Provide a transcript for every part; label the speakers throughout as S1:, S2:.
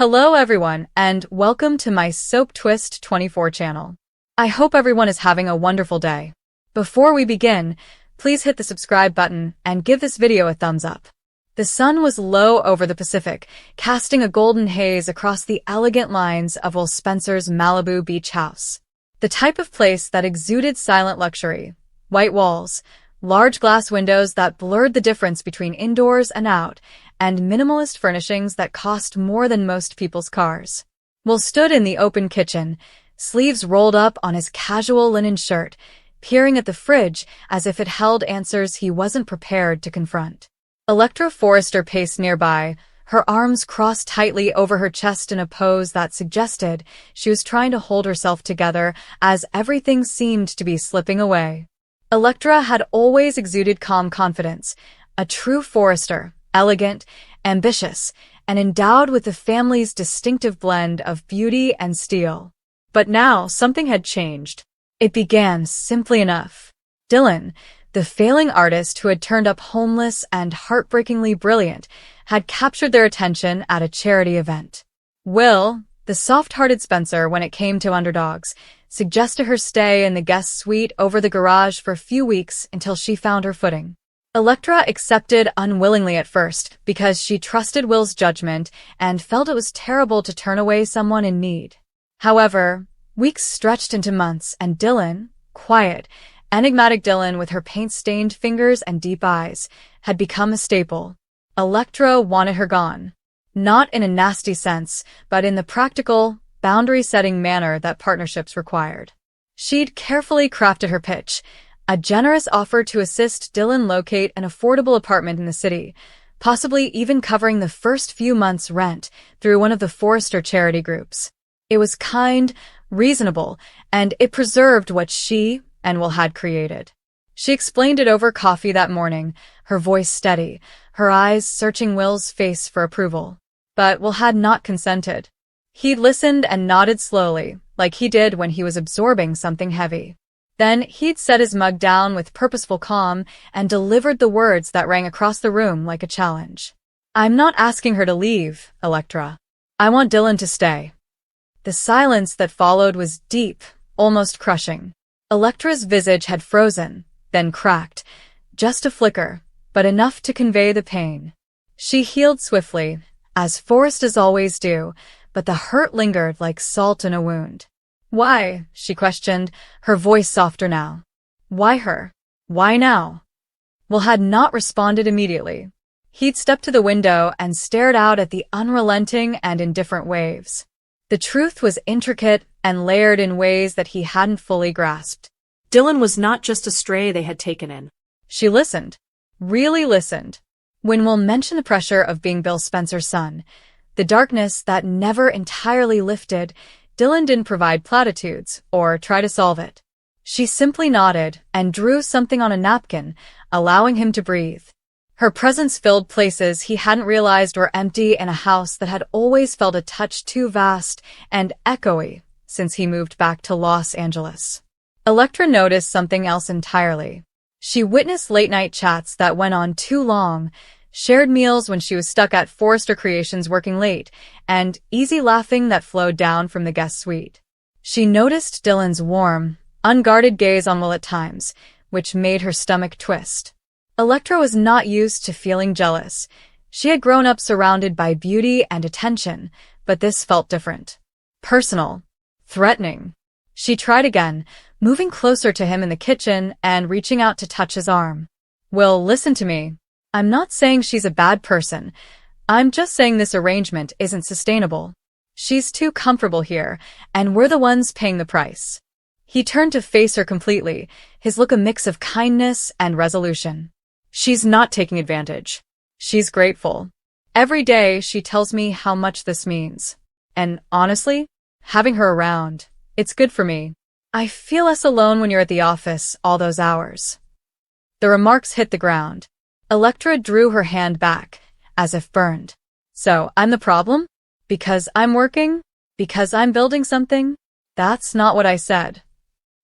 S1: Hello everyone, and welcome to my Soap Twist 24 channel. I hope everyone is having a wonderful day. Before we begin, please hit the subscribe button and give this video a thumbs up. The sun was low over the Pacific, casting a golden haze across the elegant lines of Will Spencer's Malibu beach house. The type of place that exuded silent luxury, white walls, large glass windows that blurred the difference between indoors and out, and minimalist furnishings that cost more than most people's cars. Will stood in the open kitchen, sleeves rolled up on his casual linen shirt, peering at the fridge as if it held answers he wasn't prepared to confront. ELECTRA Forrester paced nearby, her arms crossed tightly over her chest in a pose that suggested she was trying to hold herself together as everything seemed to be slipping away. ELECTRA had always exuded calm confidence, a true Forrester, elegant, ambitious, and endowed with the family's distinctive blend of beauty and steel. But now something had changed. It began simply enough. Dylan, the failing artist who had turned up homeless and heartbreakingly brilliant, had captured their attention at a charity event. Will, the soft-hearted Spencer when it came to underdogs, suggested her stay in the guest suite over the garage for a few weeks until she found her footing. ELECTRA accepted unwillingly at first because she trusted Will's judgment and felt it was terrible to turn away someone in need. However, weeks stretched into months and Dylan, quiet, enigmatic Dylan with her paint-stained fingers and deep eyes, had become a staple. ELECTRA wanted her gone. Not in a nasty sense, but in the practical, boundary-setting manner that partnerships required. She'd carefully crafted her pitch, a generous offer to assist Dylan locate an affordable apartment in the city, possibly even covering the first few months' rent through one of the Forrester charity groups. It was kind, reasonable, and it preserved what she and Will had created. She explained it over coffee that morning, her voice steady, her eyes searching Will's face for approval. But Will had not consented. He'd listened and nodded slowly, like he did when he was absorbing something heavy. Then he'd set his mug down with purposeful calm and delivered the words that rang across the room like a challenge. "I'm not asking her to leave, ELECTRA. I want Dylan to stay." The silence that followed was deep, almost crushing. ELECTRA's visage had frozen, then cracked. Just a flicker, but enough to convey the pain. She healed swiftly, as Forresters always do, but the hurt lingered like salt in a wound. "Why?" she questioned, her voice softer now. "Why her? Why now?" Will had not responded immediately. He'd stepped to the window and stared out at the unrelenting and indifferent waves. The truth was intricate and layered in ways that he hadn't fully grasped.
S2: Dylan was not just a stray they had taken in.
S1: She listened. Really listened. When Will mentioned the pressure of being Bill Spencer's son, the darkness that never entirely lifted, Dylan didn't provide platitudes or try to solve it. She simply nodded and drew something on a napkin, allowing him to breathe. Her presence filled places he hadn't realized were empty in a house that had always felt a touch too vast and echoey since he moved back to Los Angeles. ELECTRA noticed something else entirely. She witnessed late-night chats that went on too long, shared meals when she was stuck at Forrester Creations working late, and easy laughing that flowed down from the guest suite. She noticed Dylan's warm, unguarded gaze on Will at times, which made her stomach twist. ELECTRA was not used to feeling jealous. She had grown up surrounded by beauty and attention, but this felt different. Personal. Threatening. She tried again, moving closer to him in the kitchen and reaching out to touch his arm. "Will, listen to me. I'm not saying she's a bad person. I'm just saying this arrangement isn't sustainable. She's too comfortable here, and we're the ones paying the price." He turned to face her completely, his look a mix of kindness and resolution. "She's not taking advantage. She's grateful. Every day she tells me how much this means. And honestly, having her around, it's good for me. I feel less alone when you're at the office all those hours." The remarks hit the ground. ELECTRA drew her hand back, as if burned. "So, I'm the problem? Because I'm working? Because I'm building something? That's not what I said."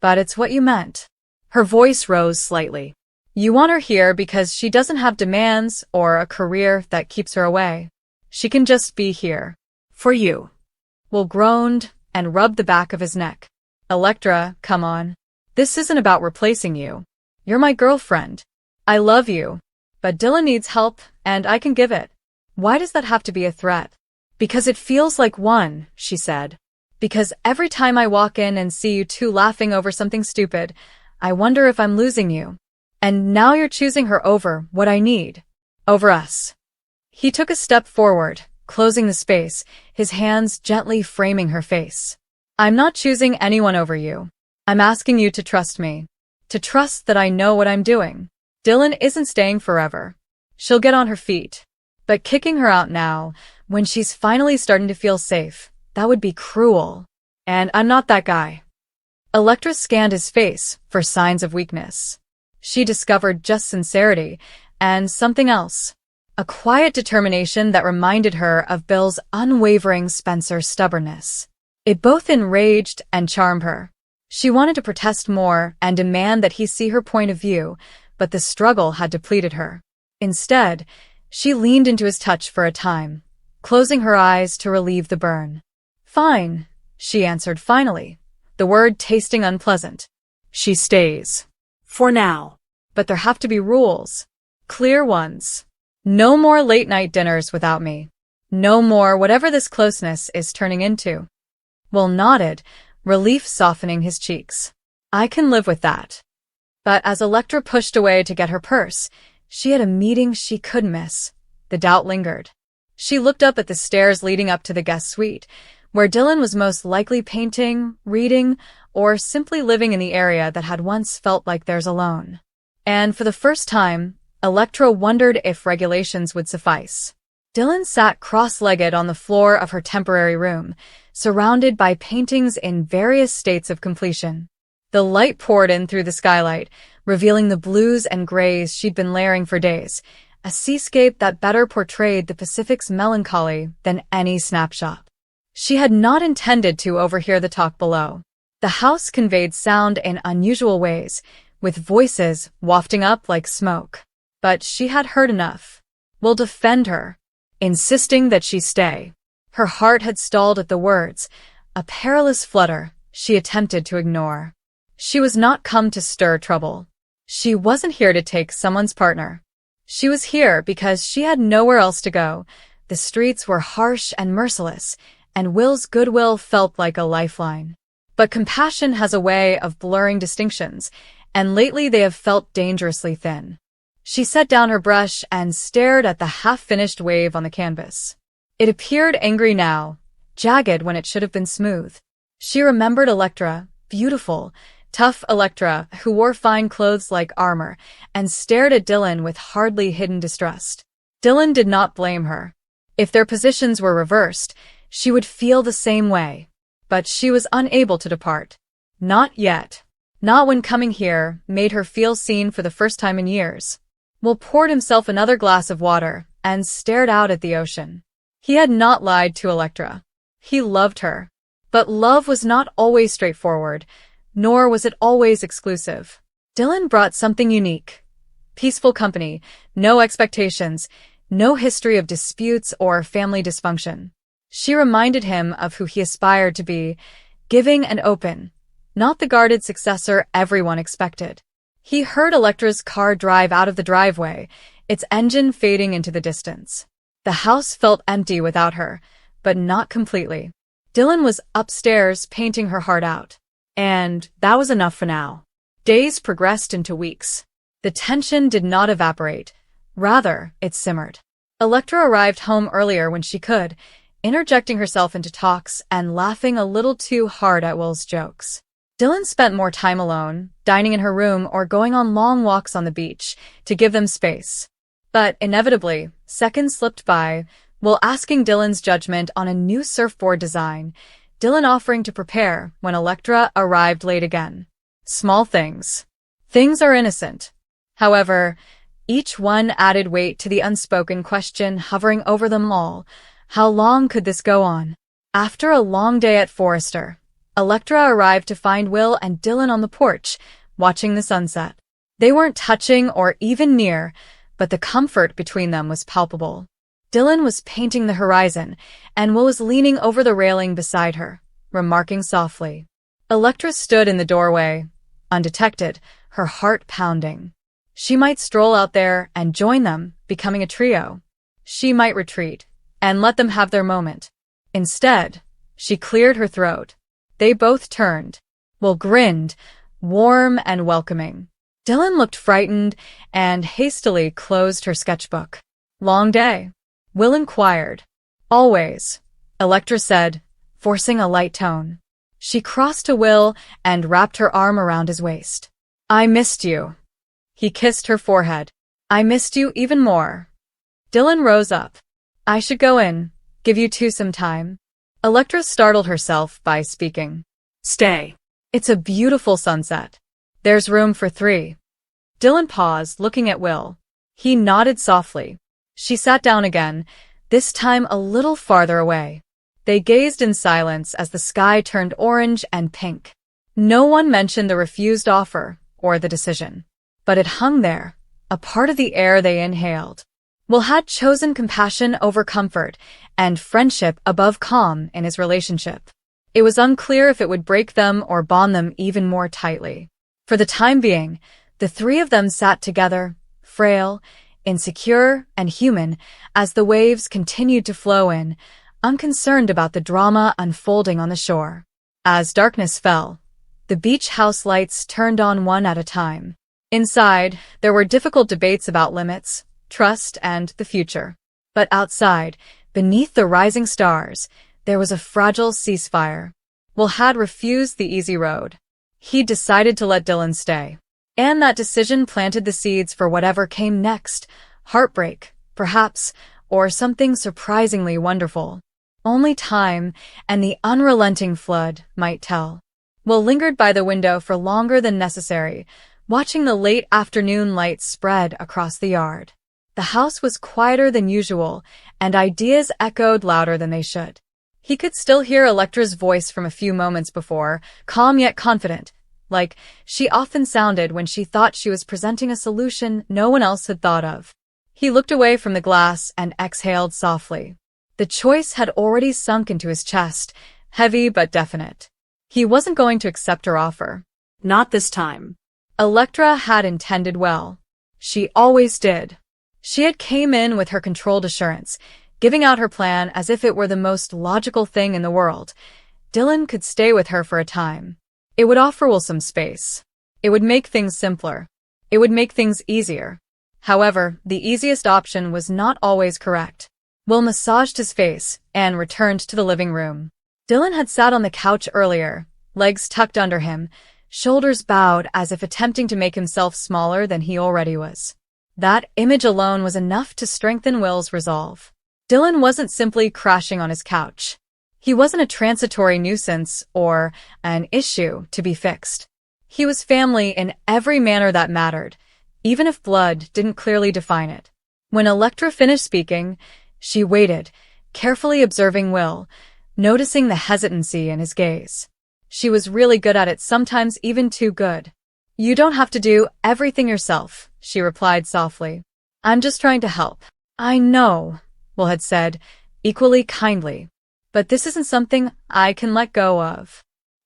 S1: "But it's what you meant." Her voice rose slightly. "You want her here because she doesn't have demands or a career that keeps her away. She can just be here.
S2: For you.
S1: Will groaned and rubbed the back of his neck. Electra, come on. This isn't about replacing you. You're my girlfriend. I love you. But Dylan needs help, and I can give it. Why does that have to be a threat? Because it feels like one, she said. Because every time I walk in and see you two laughing over something stupid, I wonder if I'm losing you. And now you're choosing her over what I need. Over us. He took a step forward, closing the space, his hands gently framing her face. I'm not choosing anyone over you. I'm asking you to trust me. To trust that I know what I'm doing. Dylan isn't staying forever. She'll get on her feet. But kicking her out now, when she's finally starting to feel safe, that would be cruel. And I'm not that guy. Electra scanned his face for signs of weakness. She discovered just sincerity and something else. A quiet determination that reminded her of Bill's unwavering Spencer stubbornness. It both enraged and charmed her. She wanted to protest more and demand that he see her point of view, but the struggle had depleted her. Instead, she leaned into his touch for a time, closing her eyes to relieve the burn. Fine, she answered finally, the word tasting unpleasant. She stays.
S2: For now.
S1: But there have to be rules. Clear ones. No more late-night dinners without me. No more whatever this closeness is turning into. Will nodded, relief softening his cheeks. I can live with that. But as Electra pushed away to get her purse, she had a meeting she could miss. The doubt lingered. She looked up at the stairs leading up to the guest suite, where Dylan was most likely painting, reading, or simply living in the area that had once felt like theirs alone. And for the first time, Electra wondered if regulations would suffice. Dylan sat cross-legged on the floor of her temporary room, surrounded by paintings in various states of completion. The light poured in through the skylight, revealing the blues and grays she'd been layering for days, a seascape that better portrayed the Pacific's melancholy than any snapshot. She had not intended to overhear the talk below. The house conveyed sound in unusual ways, with voices wafting up like smoke. But she had heard enough. Will defend her, insisting that she stay. Her heart had stalled at the words, a perilous flutter she attempted to ignore. She was not come to stir trouble. She wasn't here to take someone's partner. She was here because she had nowhere else to go. The streets were harsh and merciless, and Will's goodwill felt like a lifeline. But compassion has a way of blurring distinctions, and lately they have felt dangerously thin. She set down her brush and stared at the half-finished wave on the canvas. It appeared angry now, jagged when it should have been smooth. She remembered Electra, beautiful, tough Electra, who wore fine clothes like armor, and stared at Dylan with hardly hidden distrust. Dylan did not blame her. If their positions were reversed, she would feel the same way. But she was unable to depart. Not yet. Not when coming here made her feel seen for the first time in years. Will poured himself another glass of water and stared out at the ocean. He had not lied to Electra. He loved her. But love was not always straightforward, nor was it always exclusive. Dylan brought something unique. Peaceful company, no expectations, no history of disputes or family dysfunction. She reminded him of who he aspired to be, giving and open, not the guarded successor everyone expected. He heard Electra's car drive out of the driveway, its engine fading into the distance. The house felt empty without her, but not completely. Dylan was upstairs painting her heart out. And that was enough for now. Days progressed into weeks. The tension did not evaporate. Rather, it simmered. Electra arrived home earlier when she could, interjecting herself into talks and laughing a little too hard at Will's jokes. Dylan spent more time alone, dining in her room or going on long walks on the beach, to give them space. But inevitably, seconds slipped by, Will asking Dylan's judgment on a new surfboard design, Dylan offering to prepare when Electra arrived late again. Small things. Things are innocent. However, each one added weight to the unspoken question hovering over them all. How long could this go on? After a long day at Forrester, Electra arrived to find Will and Dylan on the porch, watching the sunset. They weren't touching or even near, but the comfort between them was palpable. Dylan was painting the horizon, and Will was leaning over the railing beside her, remarking softly. Electra stood in the doorway, undetected, her heart pounding. She might stroll out there and join them, becoming a trio. She might retreat and let them have their moment. Instead, she cleared her throat. They both turned. Will grinned, warm and welcoming. Dylan looked frightened and hastily closed her sketchbook. Long day? Will inquired. Always, Electra said, forcing a light tone. She crossed to Will and wrapped her arm around his waist. I missed you. He kissed her forehead. I missed you even more. Dylan rose up. I should go in, give you two some time. Electra startled herself by speaking.
S2: Stay.
S1: It's a beautiful sunset. There's room for three. Dylan paused, looking at Will. He nodded softly. She sat down again, this time a little farther away. They gazed in silence as the sky turned orange and pink. No one mentioned the refused offer or the decision. But it hung there, a part of the air they inhaled. Will had chosen compassion over comfort and friendship above calm in his relationship. It was unclear if it would break them or bond them even more tightly. For the time being, the three of them sat together, frail, insecure, and human, as the waves continued to flow in, unconcerned about the drama unfolding on the shore. As darkness fell, the beach house lights turned on one at a time. Inside, there were difficult debates about limits, trust, and the future. But outside, beneath the rising stars, there was a fragile ceasefire. Will had refused the easy road. He decided to let Dylan stay. And that decision planted the seeds for whatever came next. Heartbreak, perhaps, or something surprisingly wonderful. Only time and the unrelenting flood might tell. Will lingered by the window for longer than necessary, watching the late afternoon light spread across the yard. The house was quieter than usual, and ideas echoed louder than they should. He could still hear Electra's voice from a few moments before, calm yet confident, like she often sounded when she thought she was presenting a solution no one else had thought of. He looked away from the glass and exhaled softly. The choice had already sunk into his chest, heavy but definite. He wasn't going to accept her offer.
S2: Not this time.
S1: Electra had intended well. She always did. She had came in with her controlled assurance, giving out her plan as if it were the most logical thing in the world. Dylan could stay with her for a time. It would offer Will some space. It would make things simpler. It would make things easier. However, the easiest option was not always correct. Will massaged his face and returned to the living room. Dylan had sat on the couch earlier, legs tucked under him, shoulders bowed as if attempting to make himself smaller than he already was. That image alone was enough to strengthen Will's resolve. Dylan wasn't simply crashing on his couch. He wasn't a transitory nuisance or an issue to be fixed. He was family in every manner that mattered, even if blood didn't clearly define it. When Electra finished speaking, she waited, carefully observing Will, noticing the hesitancy in his gaze. She was really good at it, sometimes even too good. You don't have to do everything yourself, she replied softly. I'm just trying to help. I know, Will had said, equally kindly. But this isn't something I can let go of.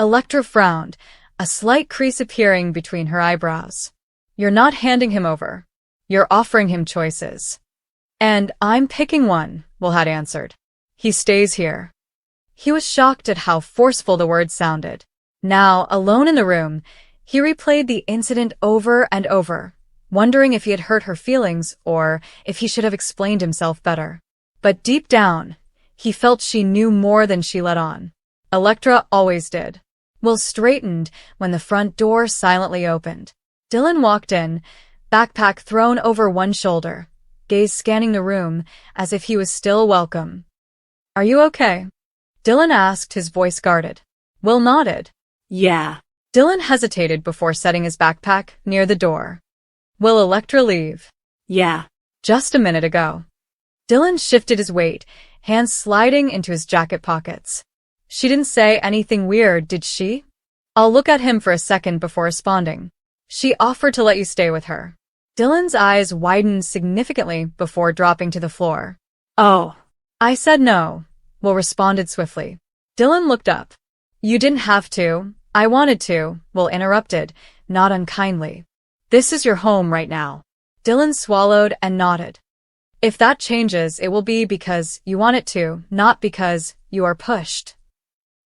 S1: Electra frowned, a slight crease appearing between her eyebrows. You're not handing him over. You're offering him choices. And I'm picking one, Will had answered. He stays here. He was shocked at how forceful the words sounded. Now, alone in the room, he replayed the incident over and over, wondering if he had hurt her feelings or if he should have explained himself better. But deep down, he felt she knew more than she let on. Electra always did. Will straightened when the front door silently opened. Dylan walked in, backpack thrown over one shoulder, gaze scanning the room as if he was still welcome. Are you okay? Dylan asked, his voice guarded. Will nodded.
S2: Yeah.
S1: Dylan hesitated before setting his backpack near the door. Will Electra leave?
S2: Yeah.
S1: Just a minute ago. Dylan shifted his weight, hands sliding into his jacket pockets. She didn't say anything weird, did she? I'll look at him for a second before responding. She offered to let you stay with her. Dylan's eyes widened significantly before dropping to the floor.
S2: Oh,
S1: I said no, Will responded swiftly. Dylan looked up. You didn't have to. I wanted to, Will interrupted, not unkindly. This is your home right now. Dylan swallowed and nodded. If that changes, it will be because you want it to, not because you are pushed.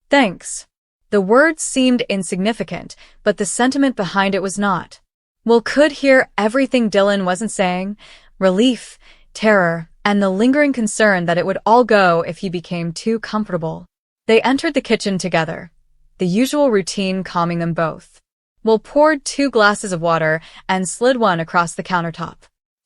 S1: Thanks. The words seemed insignificant, but the sentiment behind it was not. Will could hear everything Dylan wasn't saying, relief, terror, and the lingering concern that it would all go if he became too comfortable. They entered the kitchen together, the usual routine calming them both. Will poured 2 glasses of water and slid one across the countertop.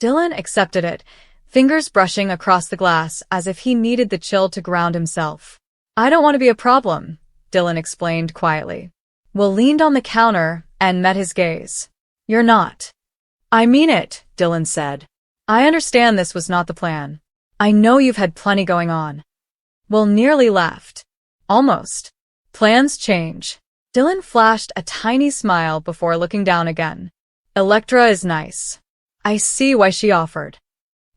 S1: Dylan accepted it, fingers brushing across the glass as if he needed the chill to ground himself. I don't want to be a problem, Dylan explained quietly. Will leaned on the counter and met his gaze. You're not. I mean it, Dylan said. I understand this was not the plan. I know you've had plenty going on. Will nearly laughed. Almost. Plans change. Dylan flashed a tiny smile before looking down again. Electra is nice. I see why she offered.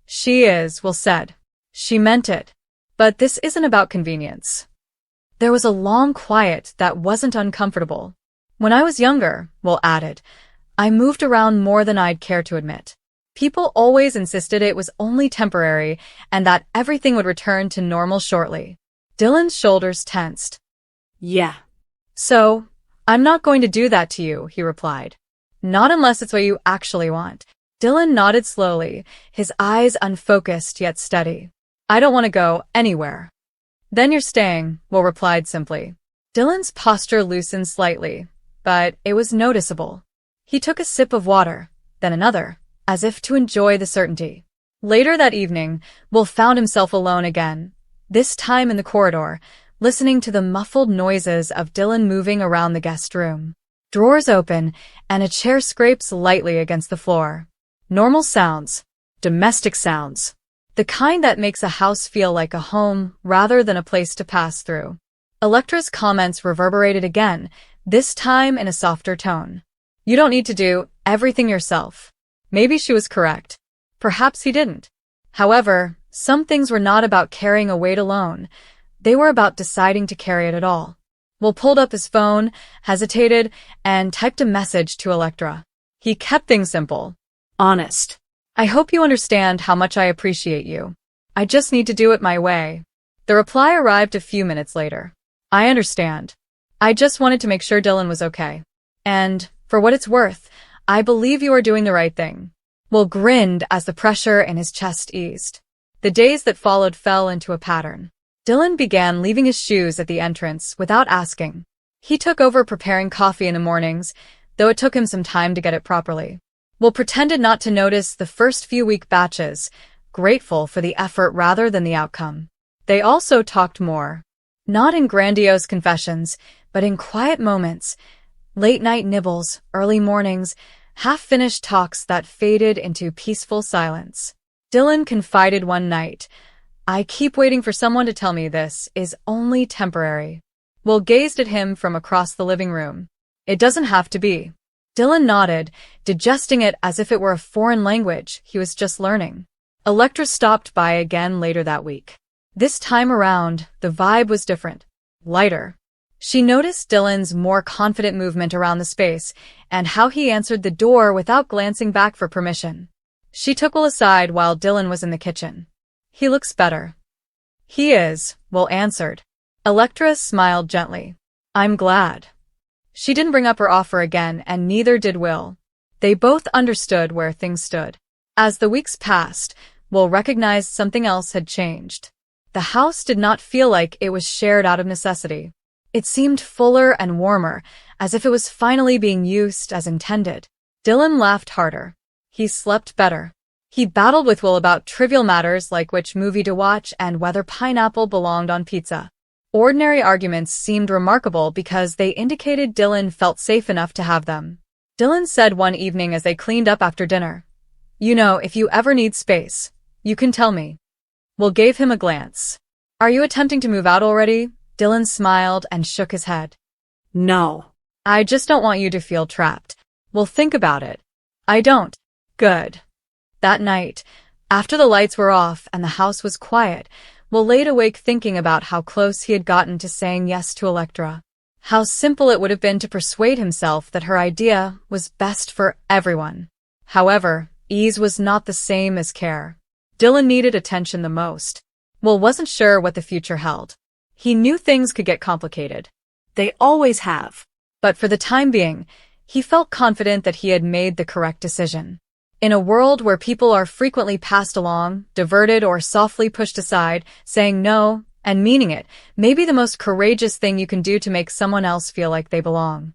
S1: She is, Will said. She meant it. But this isn't about convenience. There was a long quiet that wasn't uncomfortable. When I was younger, Will added, I moved around more than I'd care to admit. People always insisted it was only temporary and that everything would return to normal shortly. Dylan's shoulders tensed.
S2: yeah.
S1: So, I'm not going to do that to you, he replied. Not unless it's what you actually want. Dylan nodded slowly, his eyes unfocused yet steady. I don't want to go anywhere. Then you're staying, Will replied simply. Dylan's posture loosened slightly, but it was noticeable. He took a sip of water, then another, as if to enjoy the certainty. Later that evening, Will found himself alone again, this time in the corridor, listening to the muffled noises of Dylan moving around the guest room. Drawers open, and a chair scrapes lightly against the floor. Normal sounds. Domestic sounds. The kind that makes a house feel like a home rather than a place to pass through. Electra's comments reverberated again, this time in a softer tone. You don't need to do everything yourself. Maybe she was correct. Perhaps he didn't. However, some things were not about carrying a weight alone. They were about deciding to carry it at all. Will pulled up his phone, hesitated, and typed a message to Electra. He kept things simple.
S2: Honest.
S1: I hope you understand how much I appreciate you. I just need to do it my way. The reply arrived a few minutes later. I understand. I just wanted to make sure Dylan was okay. And, for what it's worth, I believe you are doing the right thing. Will grinned as the pressure in his chest eased. The days that followed fell into a pattern. Dylan began leaving his shoes at the entrance without asking. He took over preparing coffee in the mornings, though it took him some time to get it properly. Will pretended not to notice the first few week batches, grateful for the effort rather than the outcome. They also talked more. Not in grandiose confessions, but in quiet moments, late-night nibbles, early mornings, half-finished talks that faded into peaceful silence. Dylan confided one night, I keep waiting for someone to tell me this is only temporary. Will gazed at him from across the living room. It doesn't have to be. Dylan nodded, digesting it as if it were a foreign language he was just learning. Electra stopped by again later that week. This time around, the vibe was different, lighter. She noticed Dylan's more confident movement around the space and how he answered the door without glancing back for permission. She took Will aside while Dylan was in the kitchen. He looks better. He is, Will answered. Electra smiled gently. I'm glad. She didn't bring up her offer again, and neither did Will. They both understood where things stood. As the weeks passed, Will recognized something else had changed. The house did not feel like it was shared out of necessity. It seemed fuller and warmer, as if it was finally being used as intended. Dylan laughed harder. He slept better. He battled with Will about trivial matters like which movie to watch and whether pineapple belonged on pizza. Ordinary arguments seemed remarkable because they indicated Dylan felt safe enough to have them. Dylan said one evening as they cleaned up after dinner, You know, if you ever need space, you can tell me. Will gave him a glance. Are you attempting to move out already? Dylan smiled and shook his head.
S2: No.
S1: I just don't want you to feel trapped. Will think about it. I don't. Good. That night, After the lights were off and the house was quiet, Will laid awake thinking about how close he had gotten to saying yes to ELECTRA. How simple it would have been to persuade himself that her idea was best for everyone. However, ease was not the same as care. Dylan needed attention the most. Will wasn't sure what the future held. He knew things could get complicated.
S2: They always have.
S1: But for the time being, he felt confident that he had made the correct decision. In a world where people are frequently passed along, diverted, or softly pushed aside, saying no and meaning it may be the most courageous thing you can do to make someone else feel like they belong.